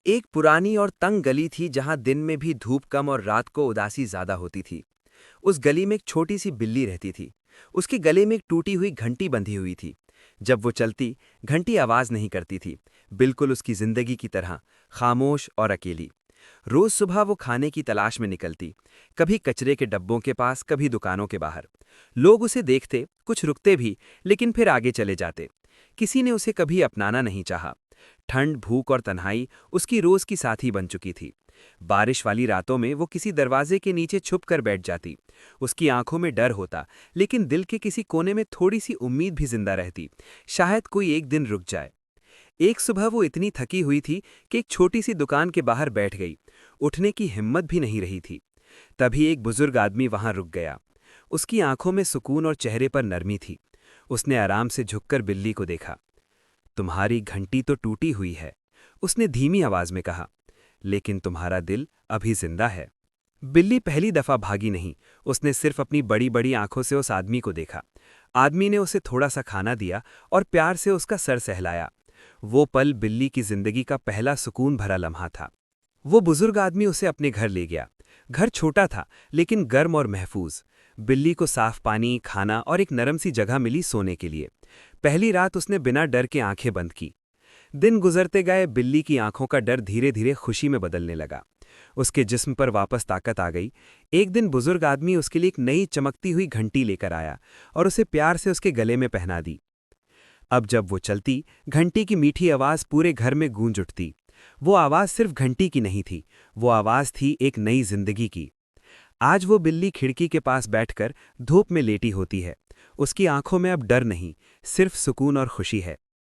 एक पुरानी और तंग गली थी जहां दिन में भी धूप कम और रात को उदासी ज्यादा होती थी। उस गली में एक छोटी सी बिल्ली रहती थी। उसके गले में एक टूटी हुई घंटी बंधी हुई थी। जब वो चलती, घंटी आवाज नहीं करती थी, बिल्कुल उसकी जिंदगी की तरह, खामोश और अकेली। रोज सुबह वो खाने की तलाश में निकलती, कभी कचरे के डब्बों के पास, कभी दुकानों के बाहर। लोग उसे देखते, कुछ रुकते भी, लेकिन फिर आगे चले जाते। किसी ने उसे कभी अपनाना नहीं चाहा। ठंड, भूख और तन्हाई उसकी रोज की साथी बन चुकी थी। बारिश वाली रातों में वो किसी दरवाजे के नीचे छुप कर बैठ जाती। उसकी आंखों में डर होता, लेकिन दिल के किसी कोने में थोड़ी सी उम्मीद भी जिंदा रहती, शायद कोई एक दिन रुक जाए। एक सुबह वो इतनी थकी हुई थी कि एक छोटी सी दुकान के बाहर बैठ गई। उठने की हिम्मत भी नहीं रही थी। तभी एक बुजुर्ग आदमी वहां रुक गया। उसकी आंखों में सुकून और चेहरे पर नरमी थी। उसने आराम से झुककर बिल्ली को देखा। तुम्हारी घंटी तो टूटी हुई है, उसने धीमी आवाज में कहा, लेकिन तुम्हारा दिल अभी जिंदा है। बिल्ली पहली दफा भागी नहीं, उसने सिर्फ अपनी बड़ी बड़ी आंखों से उस आदमी को देखा। आदमी ने उसे थोड़ा सा खाना दिया और प्यार से उसका सर सहलाया। वो पल बिल्ली की जिंदगी का पहला सुकून भरा लम्हा था। वो बुजुर्ग आदमी उसे अपने घर ले गया। घर छोटा था, लेकिन गर्म और महफूज। बिल्ली को साफ पानी, खाना और एक नरम सी जगह मिली सोने के लिए। पहली रात उसने बिना डर के आंखें बंद की। दिन गुजरते गए, बिल्ली की आंखों का डर धीरे धीरे खुशी में बदलने लगा। उसके जिस्म पर वापस ताकत आ गई। एक दिन बुजुर्ग आदमी उसके लिए एक नई चमकती हुई घंटी लेकर आया और उसे प्यार से उसके गले में पहना दी। अब जब वो चलती, घंटी की मीठी आवाज पूरे घर में गूंज उठती। वो आवाज सिर्फ घंटी की नहीं थी, वो आवाज थी एक नई जिंदगी की। आज वो बिल्ली खिड़की के पास बैठकर धूप में लेटी होती है। उसकी आंखों में अब डर नहीं, सिर्फ सुकून और खुशी है।